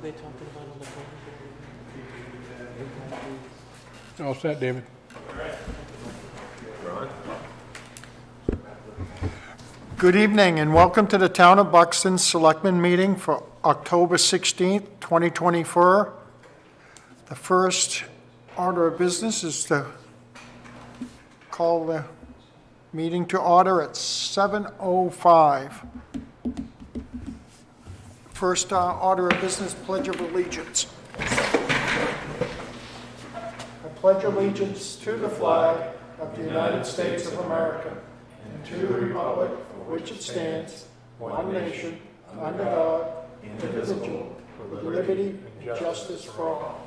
they talking about on the phone? All set, David. Good evening and welcome to the Town of Buxton Selectmen Meeting for October 16th, 2024. The first order of business is to call the meeting to order at 7:05. First order of business, Pledge of Allegiance. I pledge allegiance to the flag of the United States of America and to the republic for which it stands, one nation, under God, indivisible, with liberty and justice for all.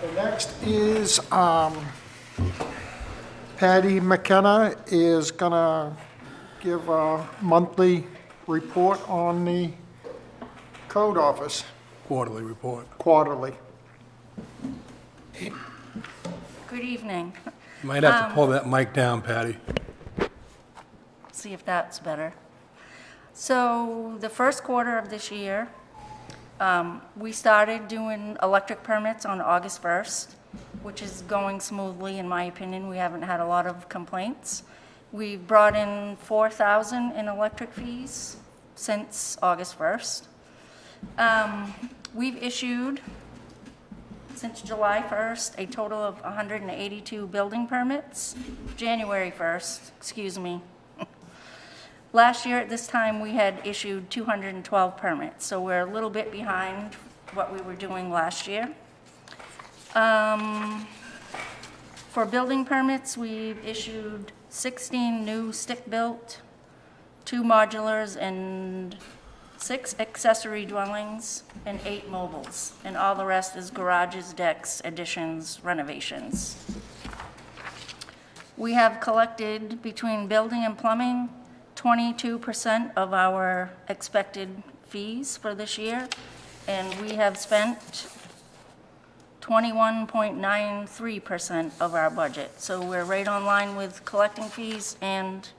The next is Patty McKenna is going to give a monthly report on the code office, Quarterly report. quarterly. Good evening. You might have to pull that mic down, Patty. See if that's better. So the first quarter of this year, we started doing electric permits on August 1st, which is going smoothly, in my opinion. We haven't had a lot of complaints. We've brought in $4,000 in electric fees since August 1st. We've issued, since July 1st, a total of 182 building permits. January 1st, excuse me. Last year at this time, we had issued 212 permits, so we're a little bit behind what we were doing last year. For building permits, we've issued 16 new stick-built, 2 modulars, and 6 accessory dwellings, and 8 mobiles. And all the rest is garages, decks, additions, renovations. We have collected, between building and plumbing, 22% of our expected fees for this year, and we have spent 21.93% of our budget. So we're right on line with collecting fees and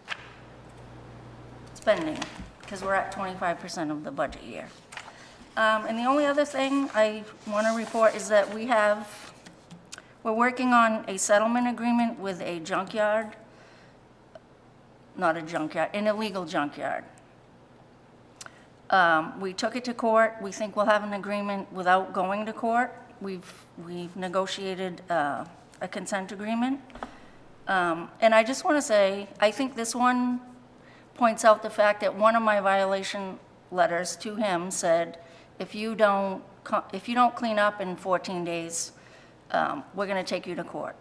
spending, because we're at 25% of the budget year. And the only other thing I want to report is that we're working on a settlement agreement with a junkyard, not a junkyard, an illegal junkyard. We took it to court. We think we'll have an agreement without going to court. We've negotiated a consent agreement. And I just want to say, I think this one points out the fact that one of my violation letters to him said, if you don't clean up in 14 days, we're going to take you to court.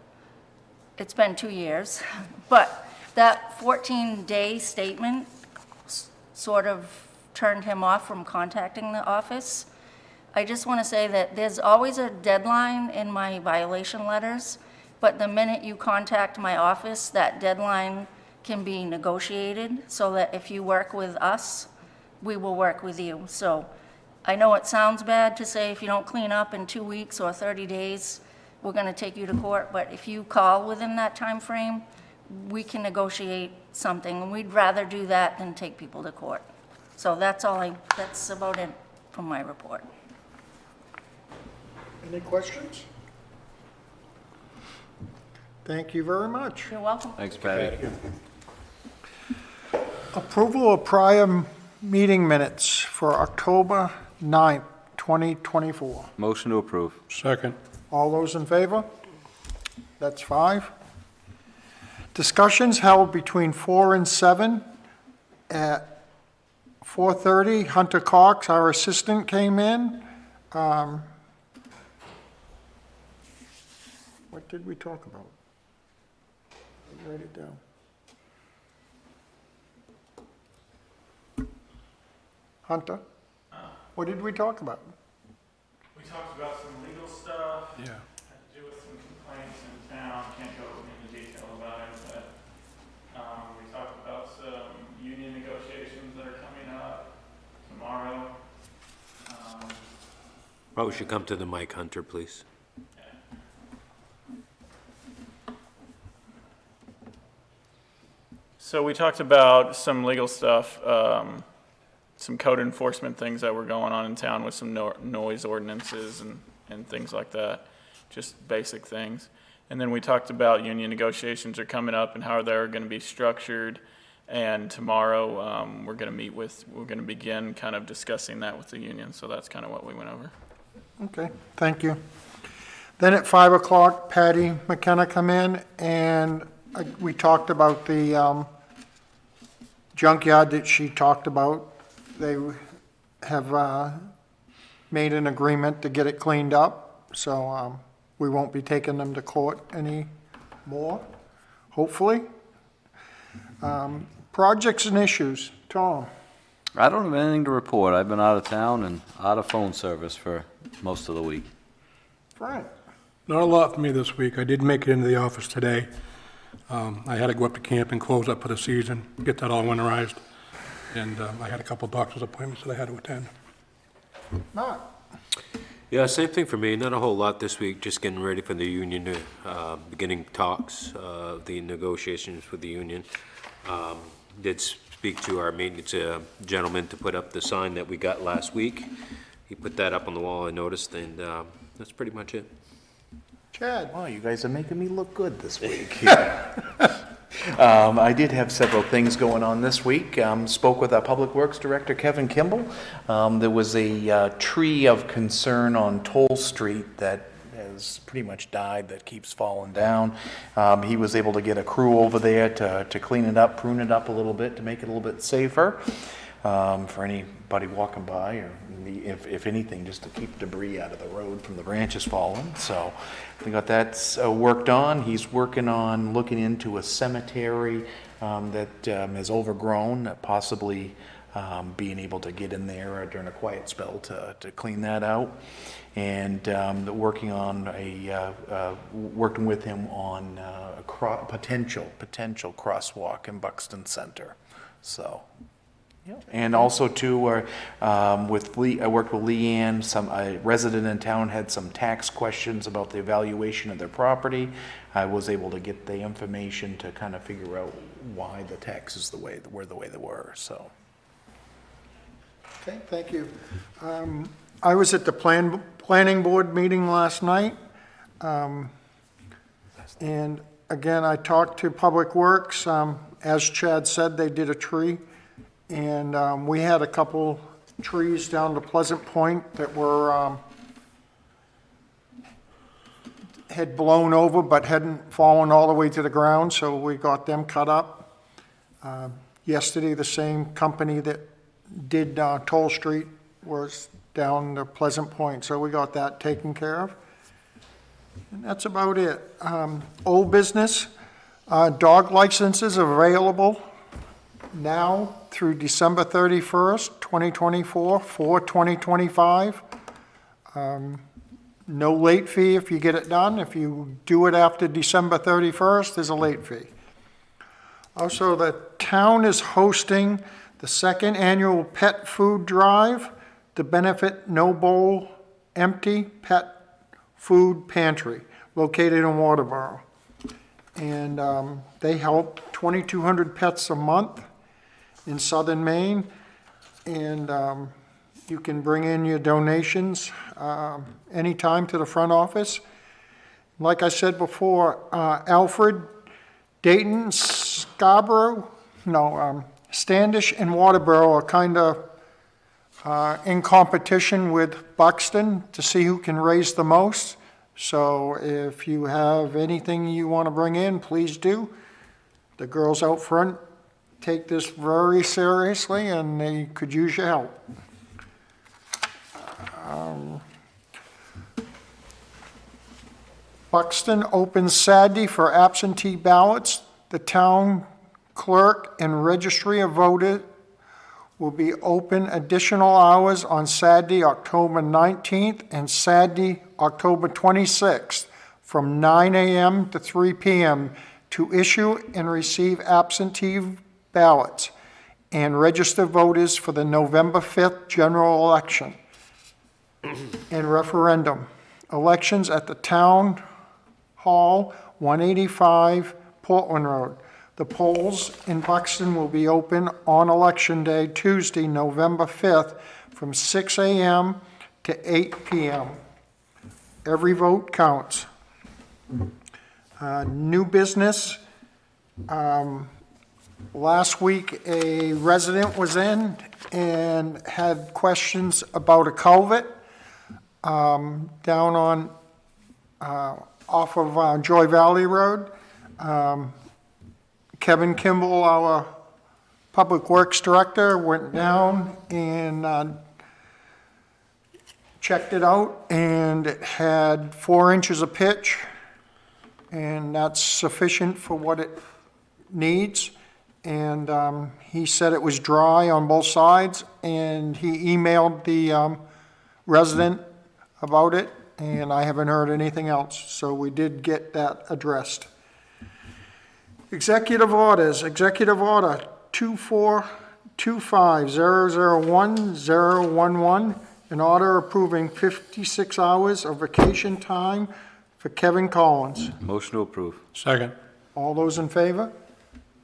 It's been 2 years, but that 14-day statement sort of turned him off from contacting the office. I just want to say that there's always a deadline in my violation letters, but the minute you contact my office, that deadline can be negotiated so that if you work with us, we will work with you. So I know it sounds bad to say if you don't clean up in 2 weeks or 30 days, we're going to take you to court, but if you call within that time frame, we can negotiate something, and we'd rather do that than take people to court. So that's about it from my report. Any questions? Thank you very much. You're welcome. Thanks, Patty. Approval of prior meeting minutes for October 9th, 2024. Motion to approve. Second. All those in favor? That's 5. Discussions held between 4 and 7 at 4:30. Hunter Cox, our assistant, came in. What did we talk about? Write it down. Hunter, what did we talk about? We talked about some legal stuff, Yeah. had to do with some complaints in town, can't go into detail about it, but we talked about some union negotiations that are coming up tomorrow. Probably should come to the mic, Hunter, please. So we talked about some legal stuff. some code enforcement things that were going on in town with some noise ordinances and things like that, just basic things. And then we talked about union negotiations are coming up and how they're going to be structured. And tomorrow we're going to begin kind of discussing that with the union. So that's kind of what we went over. Okay, thank you. Then at 5 o'clock, Patty McKenna come in, and we talked about the junkyard that she talked about. They have made an agreement to get it cleaned up, so we won't be taking them to court anymore, hopefully. Projects and issues, Tom. I don't have anything to report. I've been out of town and out of phone service for most of the week. Frank. Not a lot for me this week. I did make it into the office today. I had to go up to camp and close up for the season, get that all winterized. And I had a couple doctor's appointments that I had to attend. Mark. Yeah, same thing for me. Not a whole lot this week, just getting ready for the union, beginning talks, the negotiations with the union. Did speak to our maintenance gentleman to put up the sign that we got last week. He put that up on the wall, I noticed, and that's pretty much it. Chad. Wow, you guys are making me look good this week. I did have several things going on this week. Spoke with our Public Works Director, Kevin Kimball. There was a tree of concern on Toll Street that has pretty much died, that keeps falling down. He was able to get a crew over there to clean it up, prune it up a little bit to make it a little bit safer for anybody walking by, or if anything, just to keep debris out of the road from the branches falling. So we got that worked on. He's working on looking into a cemetery that is overgrown, possibly being able to get in there during a quiet spell to clean that out. And working with him on a potential crosswalk in Buxton Center. So, yeah. And also too, I worked with Leanne. A resident in town had some tax questions about the evaluation of their property. I was able to get the information to kind of figure out why the taxes were the way they were. So. Okay, thank you. I was at the planning board meeting last night. And again, I talked to Public Works. As Chad said, they did a tree. And we had a couple trees down to Pleasant Point that were, had blown over but hadn't fallen all the way to the ground, so we got them cut up. Yesterday, the same company that did Toll Street was down to Pleasant Point, so we got that taken care of. And that's about it. Old business, dog licenses available now through December 31st, 2024 for 2025. No late fee if you get it done. If you do it after December 31st, there's a late fee. Also, the town is hosting the second annual pet food drive to benefit No Bowl Empty Pet Food Pantry located in Waterboro. And they help 2,200 pets a month in southern Maine. And you can bring in your donations anytime to the front office. Like I said before, Alfred, Dayton, Standish and Waterboro are kind of in competition with Buxton to see who can raise the most. So if you have anything you want to bring in, please do. The girls out front take this very seriously and they could use your help. Buxton opens Saturday for absentee ballots. The town clerk and registry of voters will be open additional hours on Saturday, October 19th and Saturday, October 26th from 9 a.m. to 3 p.m. to issue and receive absentee ballots and register voters for the November 5th general election and referendum. Elections at the Town Hall, 185 Portland Road. The polls in Buxton will be open on Election Day, Tuesday, November 5th, from 6 a.m. to 8 p.m. Every vote counts. New business. Last week, a resident was in and had questions about a culvert down on, off of Joy Valley Road. Kevin Kimball, our Public Works Director, went down and checked it out, and it had 4 inches of pitch, and that's sufficient for what it needs. And he said it was dry on both sides, and he emailed the resident about it, and I haven't heard anything else, so we did get that addressed. Executive orders, Executive Order 2425001011, an order approving 56 hours of vacation time for Kevin Collins. Motion to approve. Second. All those in favor?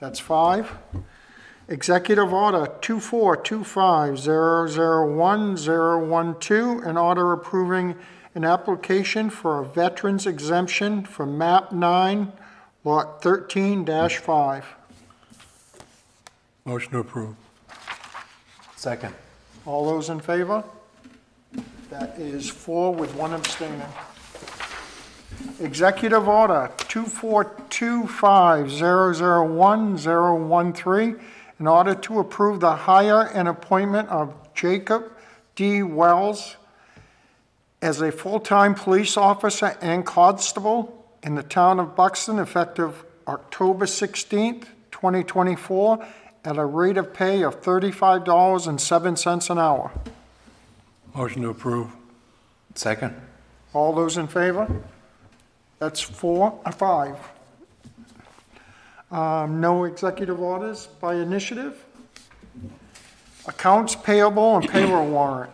That's 5. Executive Order 2425001012, an order approving an application for a veteran's exemption for MAP 9, Lot 13-5. Motion to approve. Second. All those in favor? That is 4 with 1 abstaining. Executive Order 2425001013, in order to approve the hire and appointment of Jacob D. Wells as a full-time police officer and constable in the town of Buxton effective October 16th, 2024, at a rate of pay of $35.07 an hour. Motion to approve. Second. All those in favor? That's 5. No executive orders by initiative. Accounts payable and payroll warrant.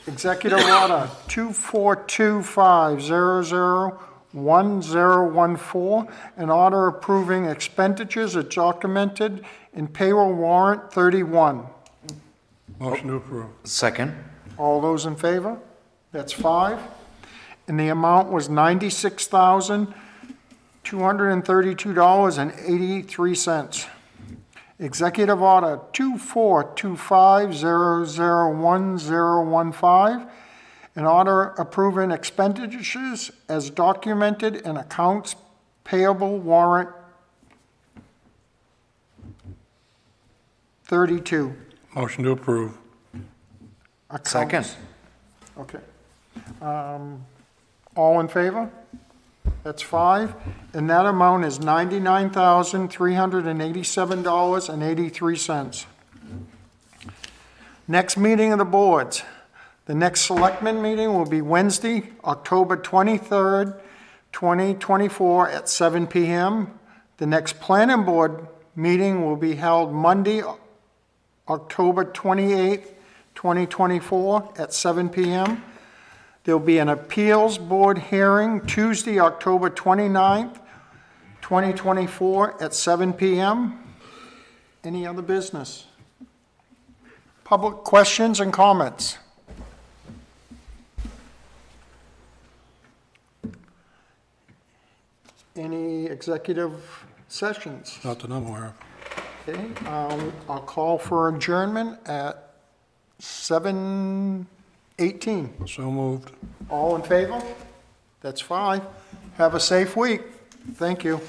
Executive Order 2425001014, an order approving expenditures as documented in payroll warrant 31. Motion to approve. Second. All those in favor? That's 5. And the amount was $96,232.83. Executive Order 2425001015, an order approving expenditures as documented in accounts payable warrant 32. Motion to approve. Accounts. Second. Okay. All in favor? That's 5. And that amount is $99,387.83. Next meeting of the boards. The next selectmen meeting will be Wednesday, October 23rd, 2024 at 7 p.m. The next planning board meeting will be held Monday, October 28th, 2024 at 7 p.m. There'll be an appeals board hearing Tuesday, October 29th, 2024 at 7 p.m. Any other business? Public questions and comments? Any executive sessions? Not that I'm aware of. Okay, I'll call for adjournment at 7:18. So moved. All in favor? That's 5. Have a safe week. Thank you.